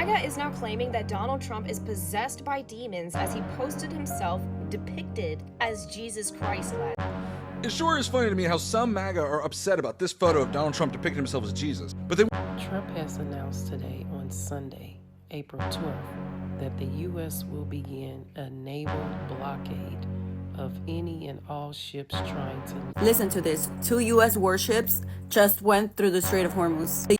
MAGA is now claiming that Donald Trump is possessed by demons as he posted himself depicted as Jesus Christ. It sure is funny to me how some MAGA are upset about this photo of Donald Trump depicting himself as Jesus. But then Trump has announced today on Sunday, April 12th, that the U.S. will begin a naval blockade of any and all ships trying to... Listen to this. 2 U.S. warships just went through the Strait of Hormuz.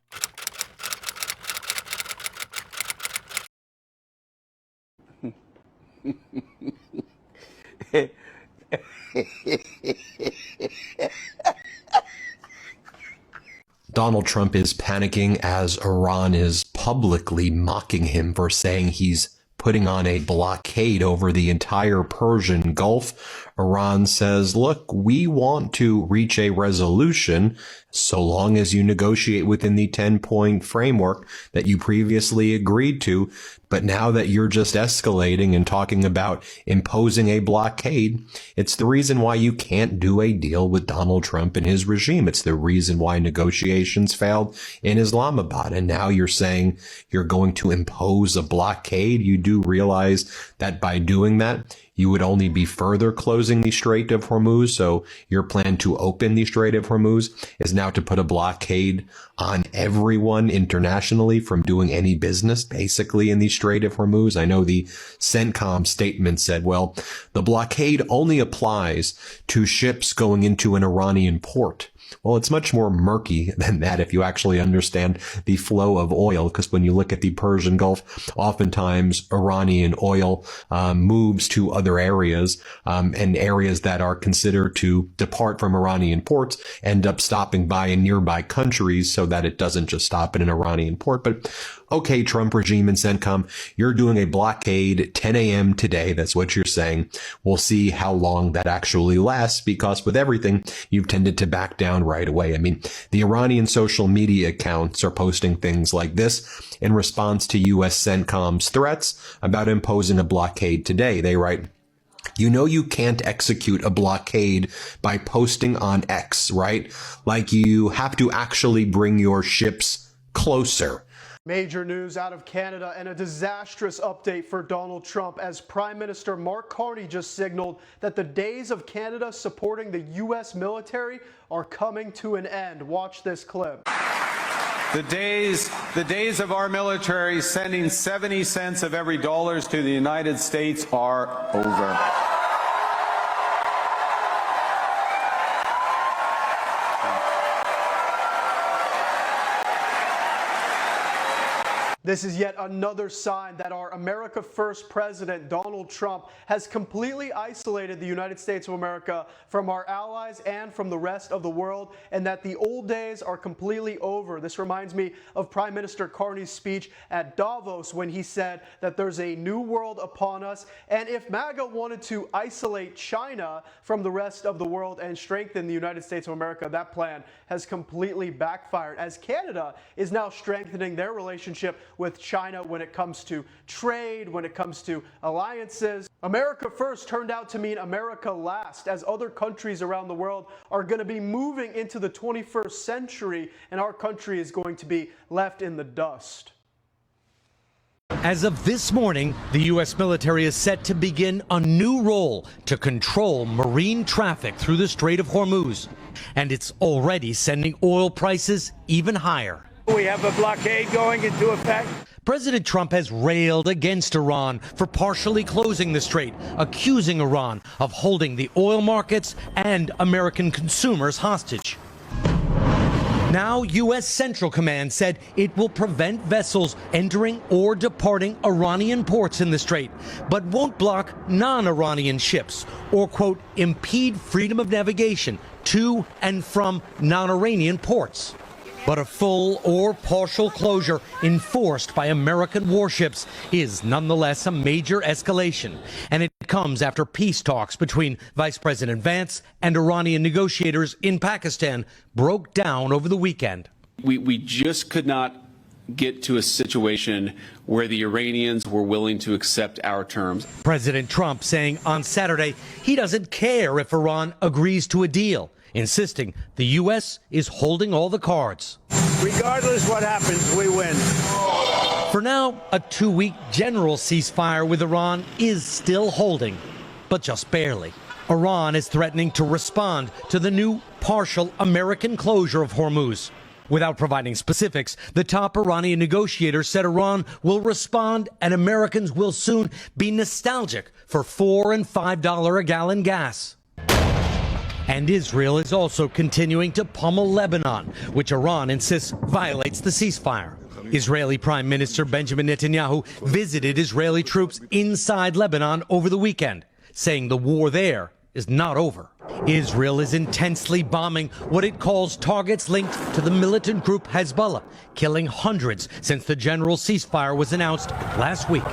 Donald Trump is panicking as Iran is publicly mocking him for saying he's putting on a blockade over the entire Persian Gulf. Iran says, look, we want to reach a resolution so long as you negotiate within the 10-point framework that you previously agreed to. But now that you're just escalating and talking about imposing a blockade, it's the reason why you can't do a deal with Donald Trump and his regime. It's the reason why negotiations failed in Islamabad. And now you're saying you're going to impose a blockade. You do realize that by doing that, you would only be further closing the Strait of Hormuz. So your plan to open the Strait of Hormuz is now to put a blockade on everyone internationally from doing any business, basically, in the Strait of Hormuz. I know the CENTCOM statement said, well, the blockade only applies to ships going into an Iranian port. Well, it's much more murky than that if you actually understand the flow of oil, because when you look at the Persian Gulf, oftentimes Iranian oil moves to other areas, and areas that are considered to depart from Iranian ports end up stopping by in nearby countries so that it doesn't just stop in an Iranian port. But okay, Trump regime and CENTCOM, you're doing a blockade at 10 a.m. today. That's what you're saying. We'll see how long that actually lasts, because with everything, you've tended to back down right away. I mean, the Iranian social media accounts are posting things like this in response to U.S. CENTCOM's threats about imposing a blockade today. They write, you know you can't execute a blockade by posting on X, right? Like you have to actually bring your ships closer. Major news out of Canada and a disastrous update for Donald Trump as Prime Minister Mark Carney just signaled that the days of Canada supporting the U.S. military are coming to an end. Watch this clip. The days of our military sending 70 cents of every dollar to the United States are over. This is yet another sign that our America First President, Donald Trump, has completely isolated the United States of America from our allies and from the rest of the world, and that the old days are completely over. This reminds me of Prime Minister Carney's speech at Davos when he said that there's a new world upon us, and if MAGA wanted to isolate China from the rest of the world and strengthen the United States of America, that plan has completely backfired, as Canada is now strengthening their relationship with China when it comes to trade, when it comes to alliances. America First turned out to mean America Last, as other countries around the world are going to be moving into the 21st century, and our country is going to be left in the dust. As of this morning, the U.S. military is set to begin a new role to control marine traffic through the Strait of Hormuz, and it's already sending oil prices even higher. We have a blockade going into effect. President Trump has railed against Iran for partially closing the strait, accusing Iran of holding the oil markets and American consumers hostage. Now, U.S. Central Command said it will prevent vessels entering or departing Iranian ports in the strait, but won't block non-Iranian ships or, quote, impede freedom of navigation to and from non-Iranian ports. But a full or partial closure enforced by American warships is nonetheless a major escalation, and it comes after peace talks between Vice President Vance and Iranian negotiators in Pakistan broke down over the weekend. We just could not get to a situation where the Iranians were willing to accept our terms. President Trump saying on Saturday he doesn't care if Iran agrees to a deal, insisting the U.S. is holding all the cards. Regardless what happens, we win. For now, a 2-week general ceasefire with Iran is still holding, but just barely. Iran is threatening to respond to the new partial American closure of Hormuz. Without providing specifics, the top Iranian negotiator said Iran will respond and Americans will soon be nostalgic for $4 and $5 a gallon gas. And Israel is also continuing to pummel Lebanon, which Iran insists violates the ceasefire. Israeli Prime Minister Benjamin Netanyahu visited Israeli troops inside Lebanon over the weekend, saying the war there is not over. Israel is intensely bombing what it calls targets linked to the militant group Hezbollah, killing hundreds since the general ceasefire was announced last week.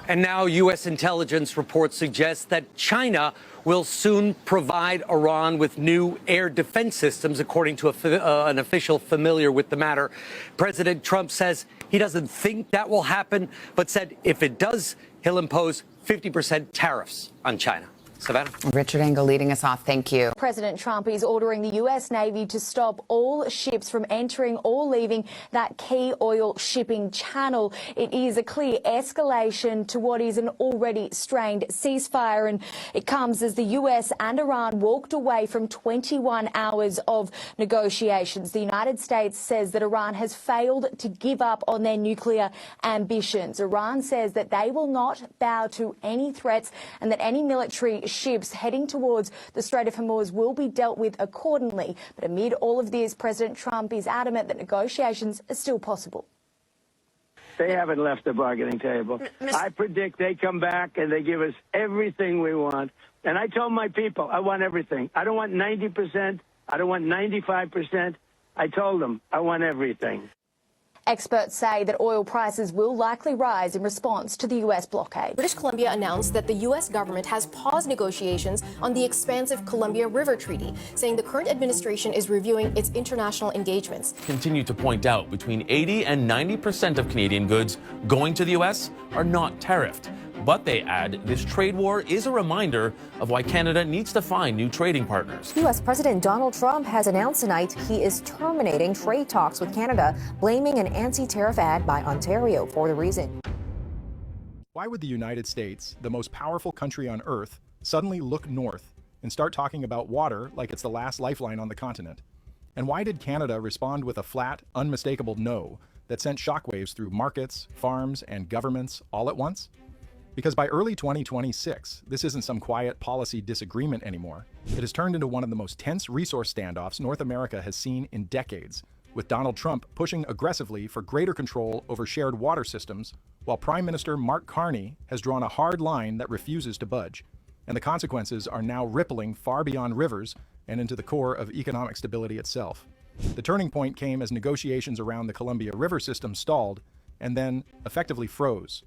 And now U.S. intelligence reports suggest that China will soon provide Iran with new air defense systems, according to an official familiar with the matter. President Trump says he doesn't think that will happen, but said if it does, he'll impose 50% tariffs on China. Savannah? Richard Engel leading us off. Thank you. President Trump is ordering the U.S. Navy to stop all ships from entering or leaving that key oil shipping channel. It is a clear escalation to what is an already strained ceasefire, and it comes as the U.S. and Iran walked away from 21 hours of negotiations. The United States says that Iran has failed to give up on their nuclear ambitions. Iran says that they will not bow to any threats and that any military ships heading towards the Strait of Hormuz will be dealt with accordingly. But amid all of this, President Trump is adamant that negotiations are still possible. They haven't left the bargaining table. I predict they come back and they give us everything we want. And I told my people, I want everything. I don't want 90%. I don't want 95%. I told them, I want everything. Experts say that oil prices will likely rise in response to the U.S. blockade. British Columbia announced that the U.S. government has paused negotiations on the expansive Columbia River Treaty, saying the current administration is reviewing its international engagements. Continue to point out between 80 and 90% of Canadian goods going to the U.S. are not tariffed. But they add, this trade war is a reminder of why Canada needs to find new trading partners. U.S. President Donald Trump has announced tonight he is terminating trade talks with Canada, blaming an anti-tariff ad by Ontario for the reason. Why would the United States, the most powerful country on Earth, suddenly look north and start talking about water like it's the last lifeline on the continent? And why did Canada respond with a flat, unmistakable no that sent shockwaves through markets, farms, and governments all at once? Because by early 2026, this isn't some quiet policy disagreement anymore. It has turned into one of the most tense resource standoffs North America has seen in decades, with Donald Trump pushing aggressively for greater control over shared water systems, while Prime Minister Mark Carney has drawn a hard line that refuses to budge. And the consequences are now rippling far beyond rivers and into the core of economic stability itself. The turning point came as negotiations around the Columbia River system stalled and then effectively froze.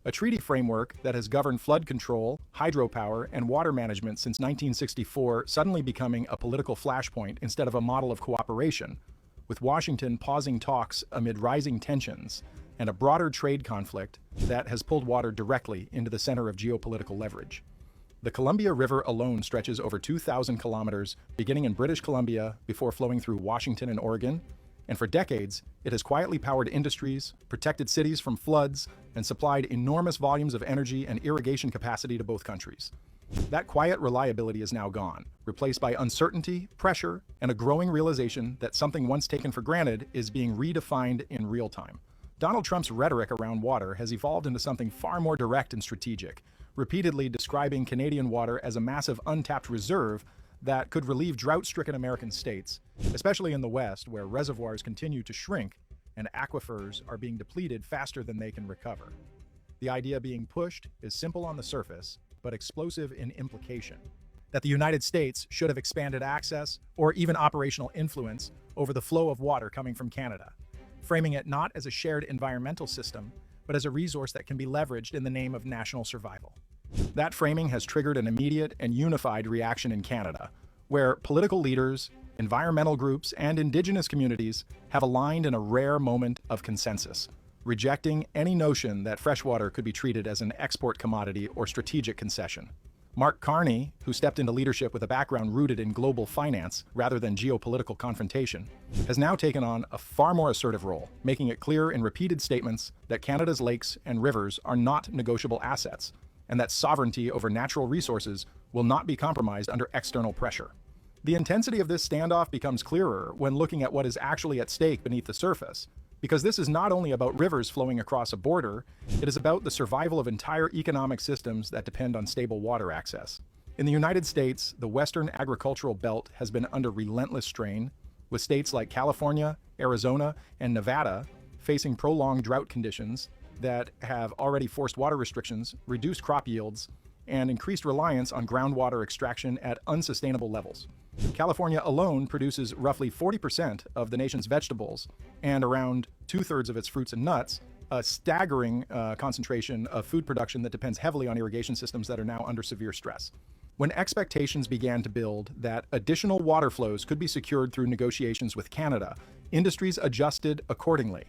A treaty framework that has governed flood control, hydropower, and water management since 1964 suddenly becoming a political flashpoint instead of a model of cooperation, with Washington pausing talks amid rising tensions and a broader trade conflict that has pulled water directly into the center of geopolitical leverage. The Columbia River alone stretches over 2,000 kilometers, beginning in British Columbia before flowing through Washington and Oregon, and for decades, it has quietly powered industries, protected cities from floods, and supplied enormous volumes of energy and irrigation capacity to both countries. That quiet reliability is now gone, replaced by uncertainty, pressure, and a growing realization that something once taken for granted is being redefined in real time. Donald Trump's rhetoric around water has evolved into something far more direct and strategic, repeatedly describing Canadian water as a massive untapped reserve that could relieve drought-stricken American states, especially in the West, where reservoirs continue to shrink and aquifers are being depleted faster than they can recover. The idea being pushed is simple on the surface, but explosive in implication, that the United States should have expanded access or even operational influence over the flow of water coming from Canada, framing it not as a shared environmental system, but as a resource that can be leveraged in the name of national survival. That framing has triggered an immediate and unified reaction in Canada, where political leaders, environmental groups, and Indigenous communities have aligned in a rare moment of consensus, rejecting any notion that freshwater could be treated as an export commodity or strategic concession. Mark Carney, who stepped into leadership with a background rooted in global finance rather than geopolitical confrontation, has now taken on a far more assertive role, making it clear in repeated statements that Canada's lakes and rivers are not negotiable assets, and that sovereignty over natural resources will not be compromised under external pressure. The intensity of this standoff becomes clearer when looking at what is actually at stake beneath the surface, because this is not only about rivers flowing across a border, it is about the survival of entire economic systems that depend on stable water access. In the United States, the Western agricultural belt has been under relentless strain, with states like California, Arizona, and Nevada facing prolonged drought conditions that have already forced water restrictions, reduced crop yields, and increased reliance on groundwater extraction at unsustainable levels. California alone produces roughly 40% of the nation's vegetables and around 2/3 of its fruits and nuts, a staggering concentration of food production that depends heavily on irrigation systems that are now under severe stress. When expectations began to build that additional water flows could be secured through negotiations with Canada, industries adjusted accordingly.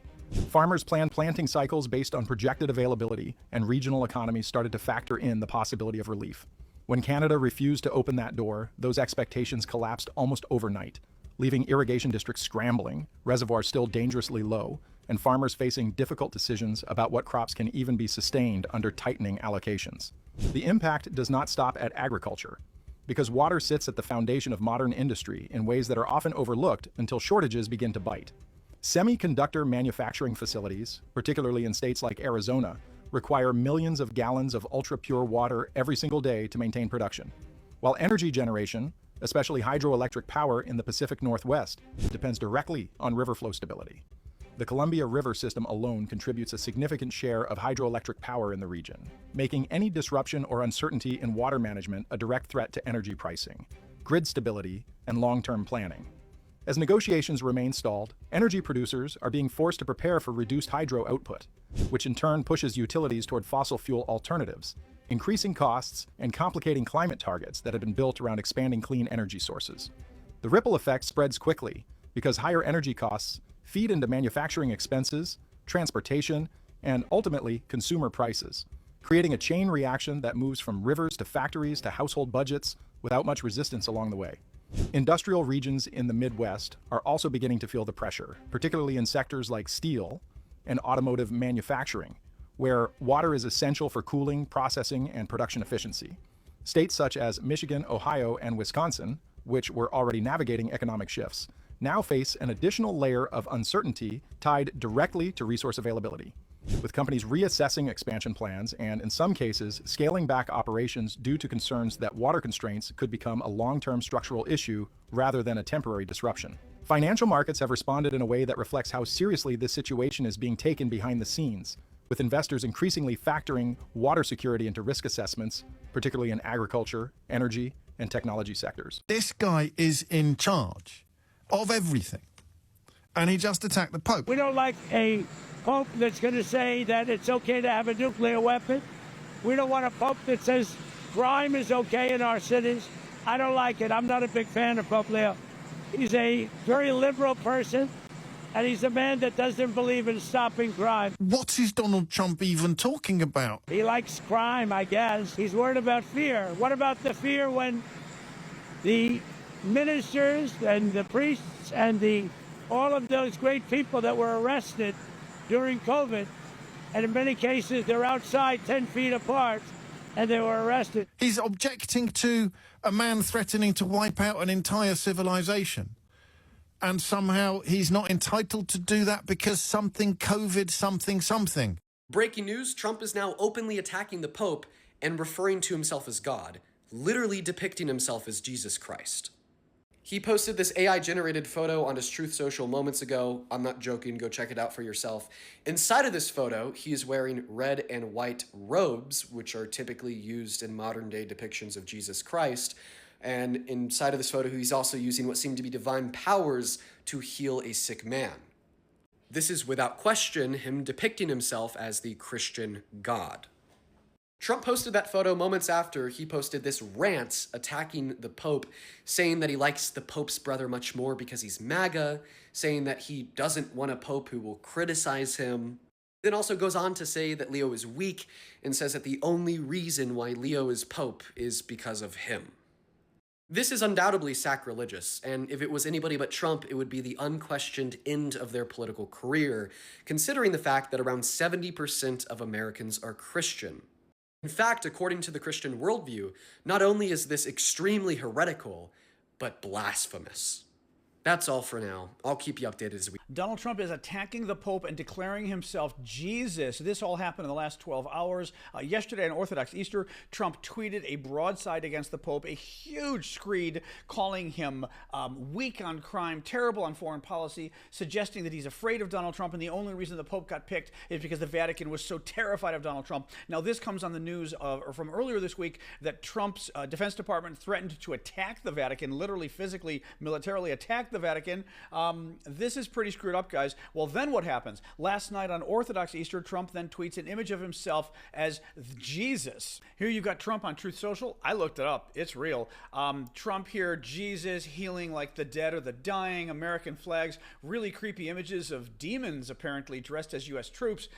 Farmers planned planting cycles based on projected availability, and regional economies started to factor in the possibility of relief. When Canada refused to open that door, those expectations collapsed almost overnight, leaving irrigation districts scrambling, reservoirs still dangerously low, and farmers facing difficult decisions about what crops can even be sustained under tightening allocations. The impact does not stop at agriculture, because water sits at the foundation of modern industry in ways that are often overlooked until shortages begin to bite. Semiconductor manufacturing facilities, particularly in states like Arizona, require millions of gallons of ultra-pure water every single day to maintain production. While energy generation, especially hydroelectric power in the Pacific Northwest, depends directly on river flow stability. The Columbia River system alone contributes a significant share of hydroelectric power in the region, making any disruption or uncertainty in water management a direct threat to energy pricing, grid stability, and long-term planning. As negotiations remain stalled, energy producers are being forced to prepare for reduced hydro output, which in turn pushes utilities toward fossil fuel alternatives, increasing costs and complicating climate targets that have been built around expanding clean energy sources. The ripple effect spreads quickly because higher energy costs feed into manufacturing expenses, transportation, and ultimately consumer prices, creating a chain reaction that moves from rivers to factories to household budgets without much resistance along the way. Industrial regions in the Midwest are also beginning to feel the pressure, particularly in sectors like steel and automotive manufacturing, where water is essential for cooling, processing, and production efficiency. States such as Michigan, Ohio, and Wisconsin, which were already navigating economic shifts, now face an additional layer of uncertainty tied directly to resource availability, with companies reassessing expansion plans and, in some cases, scaling back operations due to concerns that water constraints could become a long-term structural issue rather than a temporary disruption. Financial markets have responded in a way that reflects how seriously this situation is being taken behind the scenes, with investors increasingly factoring water security into risk assessments, particularly in agriculture, energy, and technology sectors. This guy is in charge of everything, and he just attacked the Pope. We don't like a Pope that's going to say that it's okay to have a nuclear weapon. We don't want a Pope that says crime is okay in our cities. I don't like it. I'm not a big fan of Pope Leo. He's a very liberal person, and he's a man that doesn't believe in stopping crime. What is Donald Trump even talking about? He likes crime, I guess. He's worried about fear. What about the fear when the ministers and the priests and all of those great people that were arrested during COVID, and in many cases they're outside 10 feet apart, and they were arrested? He's objecting to a man threatening to wipe out an entire civilization. And somehow he's not entitled to do that because something COVID something. Breaking news, Trump is now openly attacking the Pope and referring to himself as God, literally depicting himself as Jesus Christ. He posted this AI-generated photo on his Truth Social moments ago. I'm not joking, go check it out for yourself. Inside of this photo, he is wearing red and white robes, which are typically used in modern-day depictions of Jesus Christ. And inside of this photo, he's also using what seem to be divine powers to heal a sick man. This is without question him depicting himself as the Christian God. Trump posted that photo moments after he posted this rant attacking the Pope, saying that he likes the Pope's brother much more because he's MAGA, saying that he doesn't want a Pope who will criticize him. Then also goes on to say that Leo is weak and says that the only reason why Leo is Pope is because of him. This is undoubtedly sacrilegious, and if it was anybody but Trump, it would be the unquestioned end of their political career, considering the fact that around 70% of Americans are Christian. In fact, according to the Christian worldview, not only is this extremely heretical, but blasphemous. That's all for now. I'll keep you updated as we... Donald Trump is attacking the Pope and declaring himself Jesus. This all happened in the last 12 hours. Yesterday on Orthodox Easter, Trump tweeted a broadside against the Pope, a huge screed calling him weak on crime, terrible on foreign policy, suggesting that he's afraid of Donald Trump, and the only reason the Pope got picked is because the Vatican was so terrified of Donald Trump. Now, this comes on the news from earlier this week that Trump's Defense Department threatened to attack the Vatican, literally, physically, militarily attack the Vatican. This is pretty screwed up, guys. Well, then what happens? Last night on Orthodox Easter, Trump then tweets an image of himself as Jesus. Here you've got Trump on Truth Social. I looked it up. It's real. Trump here, Jesus healing like the dead or the dying, American flags, really creepy images of demons apparently dressed as U.S. troops,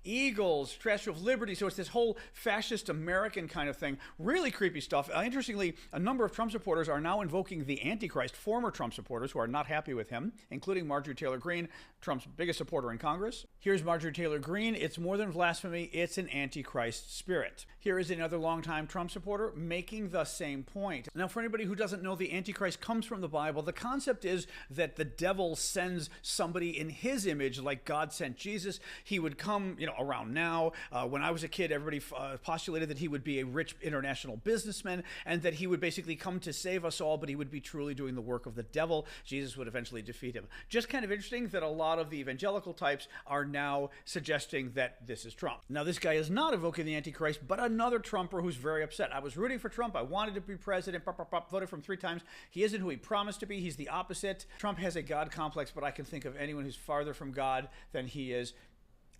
eagles, Statue of Liberty. So it's this whole fascist American kind of thing. Really creepy stuff. Interestingly, a number of Trump supporters are now invoking the Antichrist, former Trump supporters who are not happy with him, including Marjorie Taylor Greene, Trump's biggest supporter in Congress. Here's Marjorie Taylor Greene. It's more than blasphemy. It's an Antichrist spirit. Here is another longtime Trump supporter making the same point. Now, for anybody who doesn't know, the Antichrist comes from the Bible. The concept is that the devil sends somebody in his image, like God sent Jesus. He would come, around now. When I was a kid, everybody postulated that he would be a rich international businessman and that he would basically come to save us all, but he would be truly doing the work of the devil. Jesus would eventually defeat him. Just kind of interesting that a lot of the evangelical types are now suggesting that this is Trump. Now, this guy is not evoking the Antichrist, but another Trumper who's very upset. I was rooting for Trump. I wanted to be president. Voted for him 3 times. He isn't who he promised to be. He's the opposite. Trump has a God complex, but I can think of anyone who's farther from God than he is.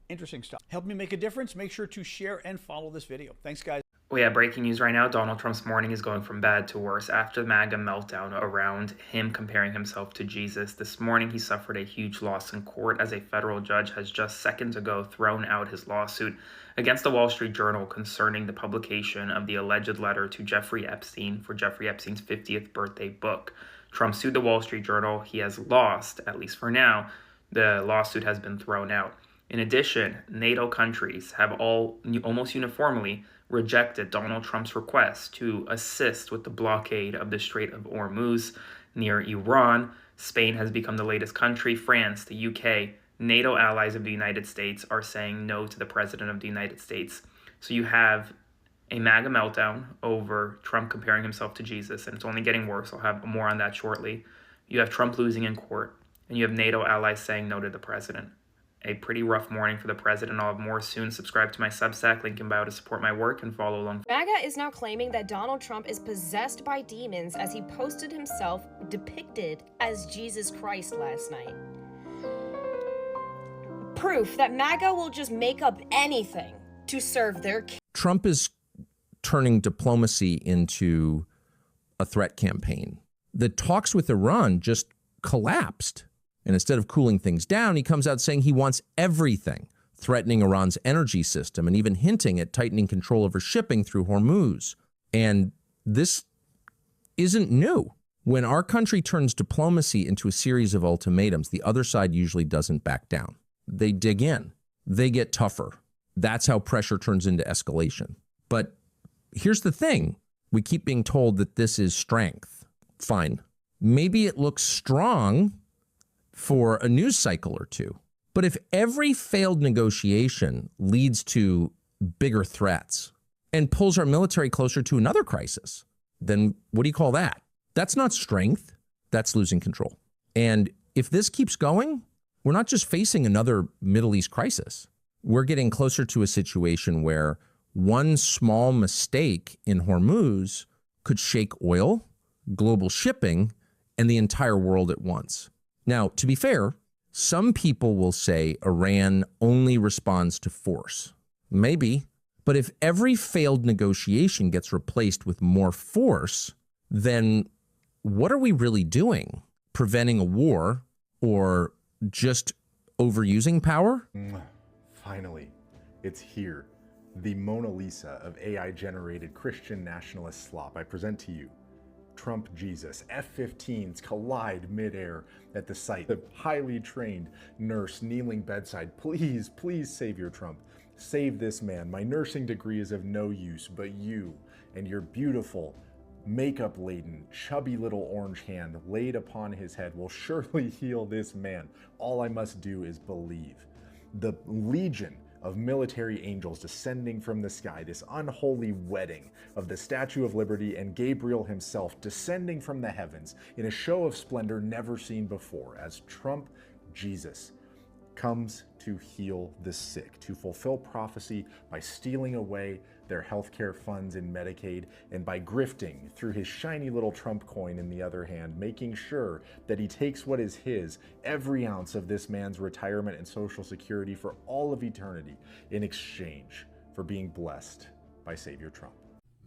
Interesting stuff. Help me make a difference. Make sure to share and follow this video. Thanks, guys. Well, yeah, breaking news right now. Donald Trump's morning is going from bad to worse after the MAGA meltdown around him comparing himself to Jesus. This morning, he suffered a huge loss in court as a federal judge has just seconds ago thrown out his lawsuit against the Wall Street Journal concerning the publication of the alleged letter to Jeffrey Epstein for Jeffrey Epstein's 50th birthday book. Trump sued the Wall Street Journal. He has lost, at least for now. The lawsuit has been thrown out. In addition, NATO countries have almost uniformly rejected Donald Trump's request to assist with the blockade of the Strait of Hormuz near Iran. Spain has become the latest country. France, the UK, NATO allies of the United States are saying no to the President of the United States. So you have a MAGA meltdown over Trump comparing himself to Jesus, and it's only getting worse. I'll have more on that shortly. You have Trump losing in court, and you have NATO allies saying no to the president. A pretty rough morning for the president. I'll have more soon. Subscribe to my Substack, link in bio to support my work and follow along. MAGA is now claiming that Donald Trump is possessed by demons as he posted himself depicted as Jesus Christ last night. Proof that MAGA will just make up anything to serve their king. Trump is turning diplomacy into a threat campaign. The talks with Iran just collapsed. And instead of cooling things down, he comes out saying he wants everything, threatening Iran's energy system and even hinting at tightening control over shipping through Hormuz. And this isn't new. When our country turns diplomacy into a series of ultimatums, the other side usually doesn't back down. They dig in. They get tougher. That's how pressure turns into escalation. But here's the thing. We keep being told that this is strength. Fine. Maybe it looks strong for a news cycle or two. But if every failed negotiation leads to bigger threats and pulls our military closer to another crisis, then what do you call that? That's not strength. That's losing control. And if this keeps going, we're not just facing another Middle East crisis. We're getting closer to a situation where one small mistake in Hormuz could shake oil, global shipping, and the entire world at once. Now, to be fair, some people will say Iran only responds to force. Maybe. But if every failed negotiation gets replaced with more force, then what are we really doing? Preventing a war or just overusing power? Finally, it's here. The Mona Lisa of AI-generated Christian nationalist slop. I present to you Trump Jesus. F-15s collide midair at the site. The highly trained nurse kneeling bedside. Please, please save your Trump. Save this man. My nursing degree is of no use, but you and your beautiful, makeup-laden, chubby little orange hand laid upon his head will surely heal this man. All I must do is believe. The legion of military angels descending from the sky, this unholy wedding of the Statue of Liberty and Gabriel himself descending from the heavens in a show of splendor never seen before as Trump Jesus comes to heal the sick, to fulfill prophecy by stealing away their healthcare funds in Medicaid, and by grifting through his shiny little Trump coin in the other hand, making sure that he takes what is his, every ounce of this man's retirement and Social Security for all of eternity, in exchange for being blessed by Savior Trump.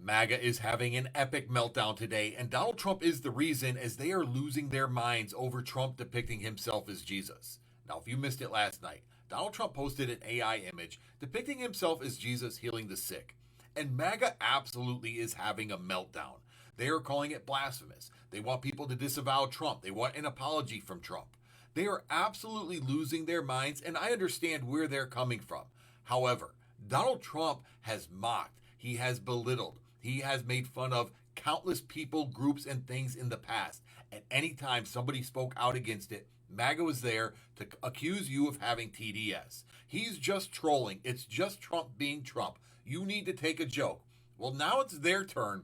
MAGA is having an epic meltdown today, and Donald Trump is the reason, as they are losing their minds over Trump depicting himself as Jesus. Now, if you missed it last night, Donald Trump posted an AI image depicting himself as Jesus healing the sick. And MAGA absolutely is having a meltdown. They are calling it blasphemous. They want people to disavow Trump. They want an apology from Trump. They are absolutely losing their minds, and I understand where they're coming from. However, Donald Trump has mocked. He has belittled. He has made fun of countless people, groups, and things in the past. And anytime somebody spoke out against it, MAGA was there to accuse you of having TDS. He's just trolling. It's just Trump being Trump. You need to take a joke. Well, now it's their turn,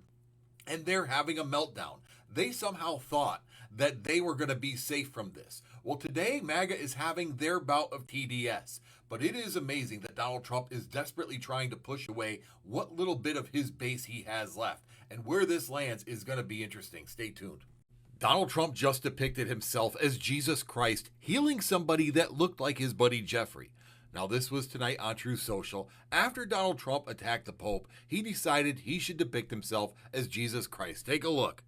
and they're having a meltdown. They somehow thought that they were going to be safe from this. Well, today, MAGA is having their bout of TDS. But it is amazing that Donald Trump is desperately trying to push away what little bit of his base he has left. And where this lands is going to be interesting. Stay tuned. Donald Trump just depicted himself as Jesus Christ healing somebody that looked like his buddy Jeffrey. Now, this was tonight on Truth Social. After Donald Trump attacked the Pope, he decided he should depict himself as Jesus Christ. Take a look.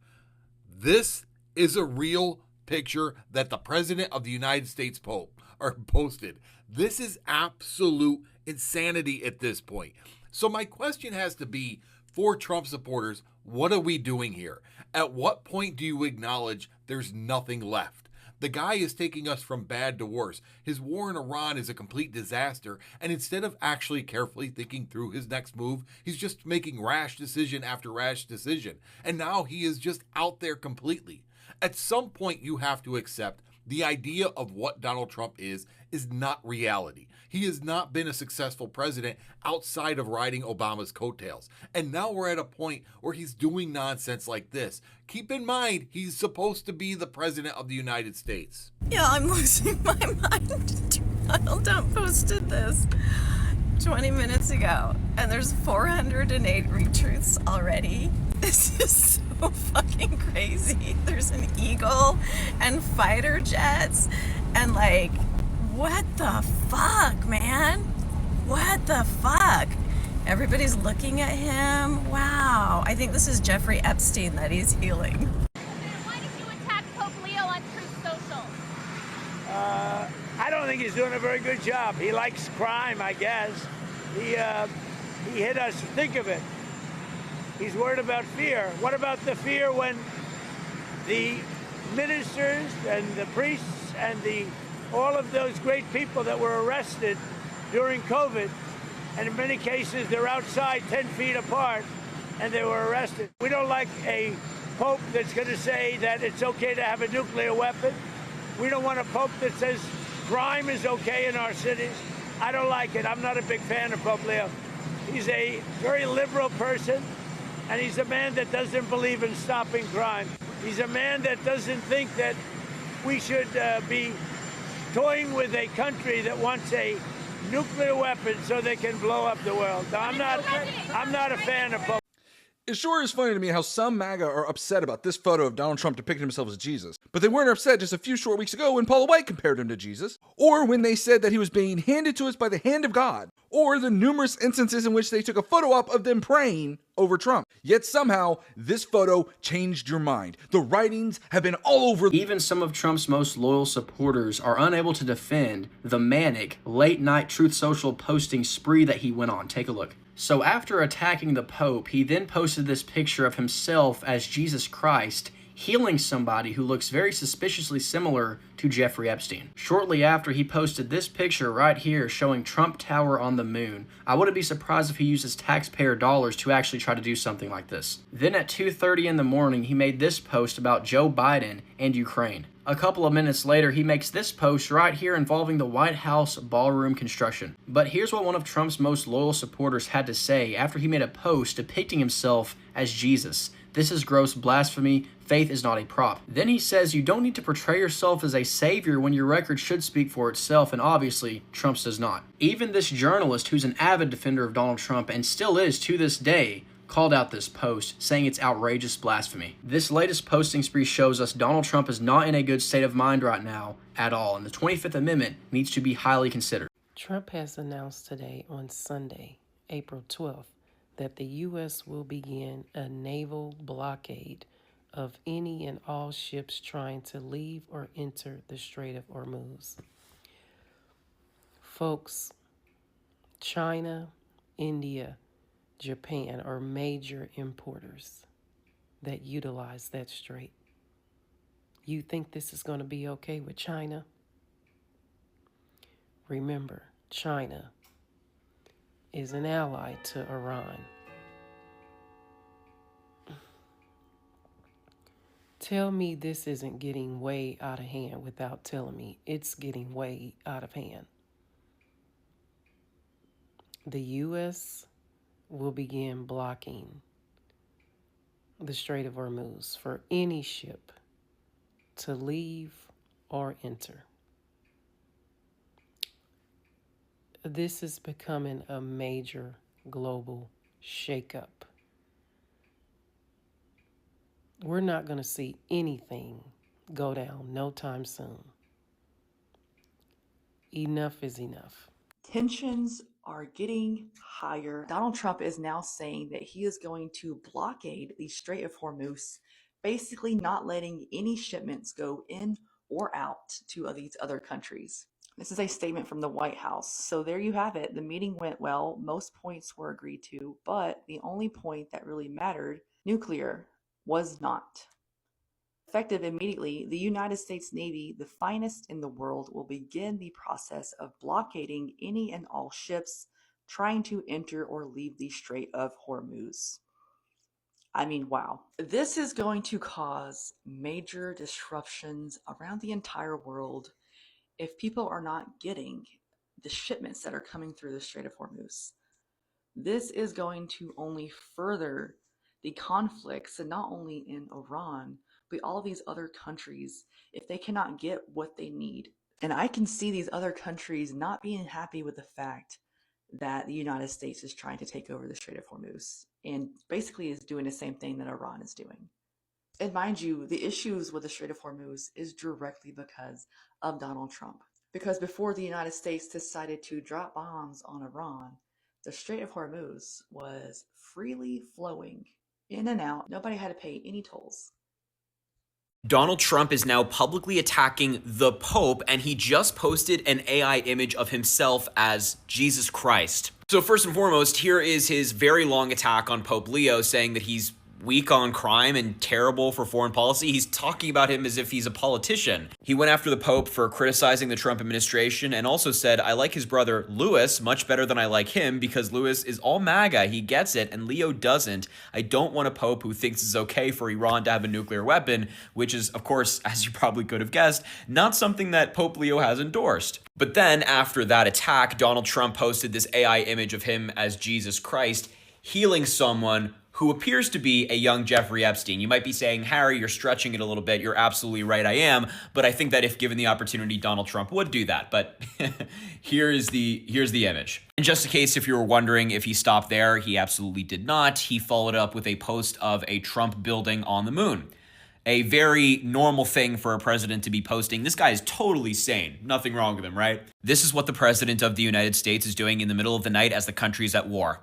This is a real picture that the President of the United States posted. This is absolute insanity at this point. So my question has to be, for Trump supporters, what are we doing here? At what point do you acknowledge there's nothing left? The guy is taking us from bad to worse. His war in Iran is a complete disaster, and instead of actually carefully thinking through his next move, he's just making rash decision after rash decision. And now he is just out there completely. At some point, you have to accept the idea of what Donald Trump is not reality. He has not been a successful president outside of riding Obama's coattails. And now we're at a point where he's doing nonsense like this. Keep in mind, he's supposed to be the president of the United States. Yeah, I'm losing my mind. Donald Trump posted this 20 minutes ago, and there's 408 retweets already. This is so fucking crazy. There's an eagle and fighter jets, and like, what the fuck, man? What the fuck? Everybody's looking at him. Wow. I think this is Jeffrey Epstein that he's healing. Why did you attack Pope Leo on Truth Social? I don't think he's doing a very good job. He likes crime, I guess. He hit us. Think of it. He's worried about fear. What about the fear when the ministers and the priests and all of those great people that were arrested during COVID, and in many cases they're outside 10 feet apart, and they were arrested? We don't like a pope that's going to say that it's okay to have a nuclear weapon. We don't want a pope that says crime is okay in our cities. I don't like it. I'm not a big fan of Pope Leo. He's a very liberal person, and he's a man that doesn't believe in stopping crime. He's a man that doesn't think that we should be toying with a country that wants a nuclear weapon so they can blow up the world. I'm not a fan of Pope. It sure is funny to me how some MAGA are upset about this photo of Donald Trump depicting himself as Jesus, but they weren't upset just a few short weeks ago when Paula White compared him to Jesus, or when they said that he was being handed to us by the hand of God, or the numerous instances in which they took a photo op of them praying over Trump. Yet somehow, this photo changed your mind. The writings have been all over. Even some of Trump's most loyal supporters are unable to defend the manic, late-night Truth Social posting spree that he went on. Take a look. So after attacking the Pope, he then posted this picture of himself as Jesus Christ, healing somebody who looks very suspiciously similar to Jeffrey Epstein. Shortly after, he posted this picture right here showing Trump Tower on the moon. I wouldn't be surprised if he uses taxpayer dollars to actually try to do something like this. Then at 2:30 in the morning, he made this post about Joe Biden and Ukraine. A couple of minutes later, he makes this post right here involving the White House ballroom construction. But here's what one of Trump's most loyal supporters had to say after he made a post depicting himself as Jesus. This is gross blasphemy. Faith is not a prop. Then he says you don't need to portray yourself as a savior when your record should speak for itself, and obviously, Trump's does not. Even this journalist, who's an avid defender of Donald Trump and still is to this day, called out this post, saying it's outrageous blasphemy. This latest posting spree shows us Donald Trump is not in a good state of mind right now at all, and the 25th Amendment needs to be highly considered. Trump has announced today on Sunday, April 12th, that the U.S. will begin a naval blockade of any and all ships trying to leave or enter the Strait of Hormuz. Folks, China, India, Japan are major importers that utilize that strait. You think this is going to be okay with China? Remember, China is an ally to Iran. Tell me this isn't getting way out of hand without telling me it's getting way out of hand. The U.S. will begin blocking the Strait of Hormuz for any ship to leave or enter. This is becoming a major global shakeup. We're not going to see anything go down no time soon. Enough is enough. Tensions are getting higher. Donald Trump is now saying that he is going to blockade the Strait of Hormuz, basically not letting any shipments go in or out to these other countries. This is a statement from the White House. So there you have it. The meeting went well. Most points were agreed to, but the only point that really mattered, nuclear, was not. Effective immediately, the United States Navy, the finest in the world, will begin the process of blockading any and all ships trying to enter or leave the Strait of Hormuz. I mean, wow. This is going to cause major disruptions around the entire world if people are not getting the shipments that are coming through the Strait of Hormuz. This is going to only further the conflicts, and not only in Iran, but all these other countries, if they cannot get what they need. And I can see these other countries not being happy with the fact that the United States is trying to take over the Strait of Hormuz and basically is doing the same thing that Iran is doing. And mind you, the issues with the Strait of Hormuz is directly because of Donald Trump. Because before the United States decided to drop bombs on Iran, the Strait of Hormuz was freely flowing in and out. Nobody had to pay any tolls. Donald Trump is now publicly attacking the Pope, and he just posted an AI image of himself as Jesus Christ. So first and foremost, here is his very long attack on Pope Leo, saying that he's weak on crime and terrible for foreign policy. He's talking about him as if he's a politician. He went after the Pope for criticizing the Trump administration and also said, I like his brother Louis much better than I like him because Louis is all MAGA. He gets it and Leo doesn't. I don't want a Pope who thinks it's okay for Iran to have a nuclear weapon, which is, of course, as you probably could have guessed, not something that Pope Leo has endorsed. But then after that attack, Donald Trump posted this AI image of him as Jesus Christ healing someone who appears to be a young Jeffrey Epstein. You might be saying, Harry, you're stretching it a little bit. You're absolutely right, I am. But I think that if given the opportunity, Donald Trump would do that. But here's the image. And just in case if you were wondering if he stopped there, he absolutely did not. He followed up with a post of a Trump building on the moon. A very normal thing for a president to be posting. This guy is totally sane. Nothing wrong with him, right? This is what the president of the United States is doing in the middle of the night as the country's at war.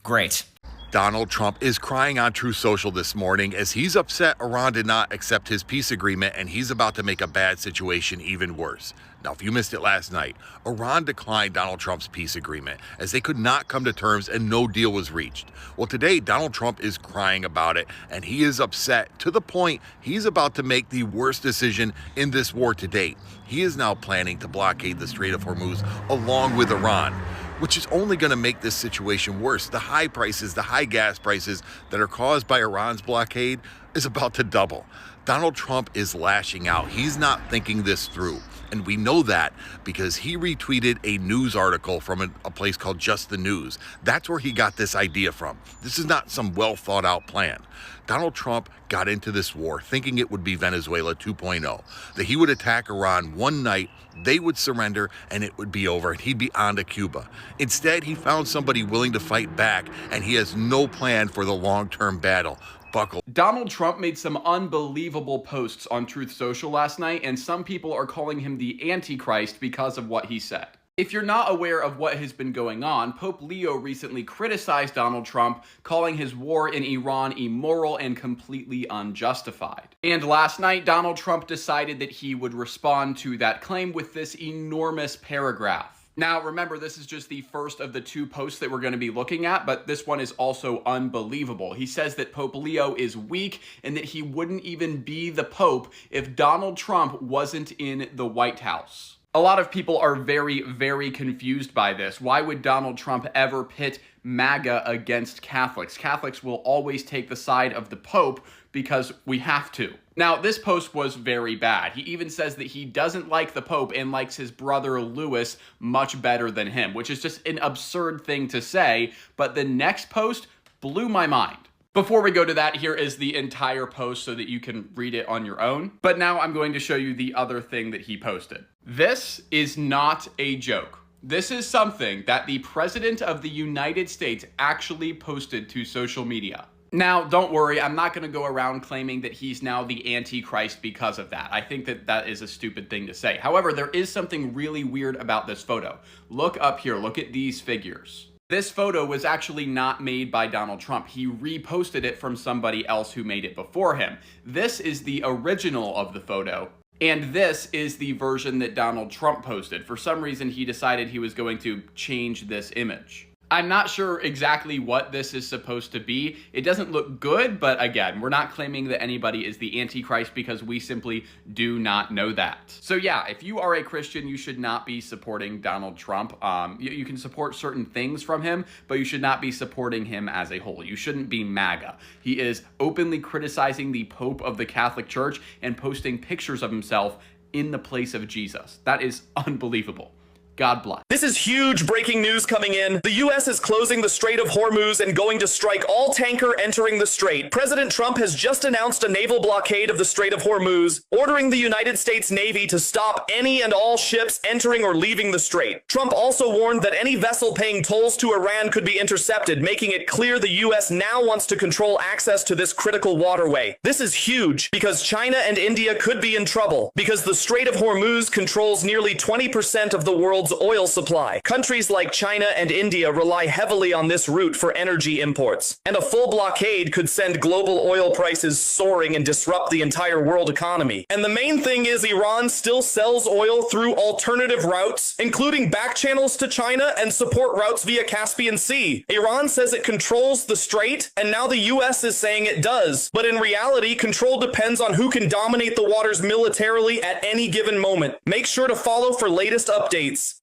Great. Donald Trump is crying on Truth Social this morning as he's upset Iran did not accept his peace agreement and he's about to make a bad situation even worse. Now, if you missed it last night, Iran declined Donald Trump's peace agreement as they could not come to terms and no deal was reached. Well, today, Donald Trump is crying about it and he is upset to the point he's about to make the worst decision in this war to date. He is now planning to blockade the Strait of Hormuz along with Iran, which is only going to make this situation worse. The high prices, the high gas prices that are caused by Iran's blockade is about to double. Donald Trump is lashing out. He's not thinking this through. And we know that because he retweeted a news article from a place called Just the News. That's where he got this idea from. This is not some well thought out plan. Donald Trump got into this war thinking it would be Venezuela 2.0, that he would attack Iran one night, they would surrender, and it would be over, and he'd be on to Cuba. Instead, he found somebody willing to fight back, and he has no plan for the long-term battle. Buckle. Donald Trump made some unbelievable posts on Truth Social last night, and some people are calling him the Antichrist because of what he said. If you're not aware of what has been going on, Pope Leo recently criticized Donald Trump, calling his war in Iran immoral and completely unjustified. And last night, Donald Trump decided that he would respond to that claim with this enormous paragraph. Now, remember, this is just the first of the 2 posts that we're going to be looking at, but this one is also unbelievable. He says that Pope Leo is weak and that he wouldn't even be the Pope if Donald Trump wasn't in the White House. A lot of people are very, very confused by this. Why would Donald Trump ever pit MAGA against Catholics? Catholics will always take the side of the Pope because we have to. Now, this post was very bad. He even says that he doesn't like the Pope and likes his brother Louis much better than him, which is just an absurd thing to say, but the next post blew my mind. Before we go to that, here is the entire post so that you can read it on your own. But now I'm going to show you the other thing that he posted. This is not a joke. This is something that the President of the United States actually posted to social media. Now, don't worry, I'm not going to go around claiming that he's now the Antichrist because of that. I think that that is a stupid thing to say. However, there is something really weird about this photo. Look up here, look at these figures. This photo was actually not made by Donald Trump. He reposted it from somebody else who made it before him. This is the original of the photo, and this is the version that Donald Trump posted. For some reason, he decided he was going to change this image. I'm not sure exactly what this is supposed to be. It doesn't look good, but again, we're not claiming that anybody is the Antichrist because we simply do not know that. So yeah, if you are a Christian, you should not be supporting Donald Trump. You can support certain things from him, but you should not be supporting him as a whole. You shouldn't be MAGA. He is openly criticizing the Pope of the Catholic Church and posting pictures of himself in the place of Jesus. That is unbelievable. God bless. This is huge breaking news coming in. The U.S. is closing the Strait of Hormuz and going to strike all tanker entering the strait. President Trump has just announced a naval blockade of the Strait of Hormuz, ordering the United States Navy to stop any and all ships entering or leaving the strait. Trump also warned that any vessel paying tolls to Iran could be intercepted, making it clear the U.S. now wants to control access to this critical waterway. This is huge because China and India could be in trouble because the Strait of Hormuz controls nearly 20% of the world's oil supply. Countries like China and India rely heavily on this route for energy imports, and a full blockade could send global oil prices soaring and disrupt the entire world economy. And the main thing is Iran still sells oil through alternative routes, including back channels to China and support routes via Caspian Sea. Iran says it controls the strait, and now the US is saying it does. But in reality, control depends on who can dominate the waters militarily at any given moment. Make sure to follow for latest updates.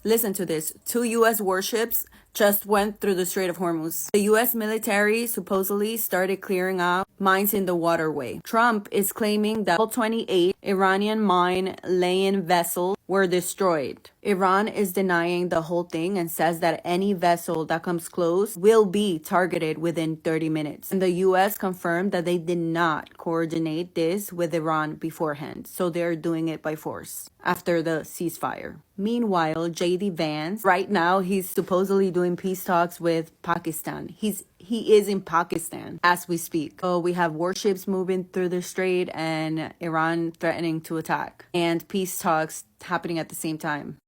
Listen to this. 2 U.S. warships just went through the Strait of Hormuz. The U.S. military supposedly started clearing out mines in the waterway. Trump is claiming that all 28 Iranian mine-laying vessels were destroyed. Iran is denying the whole thing and says that any vessel that comes close will be targeted within 30 minutes. And the US confirmed that they did not coordinate this with Iran beforehand, so they're doing it by force after the ceasefire. Meanwhile, J.D. Vance, right now he's supposedly doing peace talks with Pakistan. He is in Pakistan as we speak. So we have warships moving through the strait and Iran threatening to attack, and peace talks happening at the same time.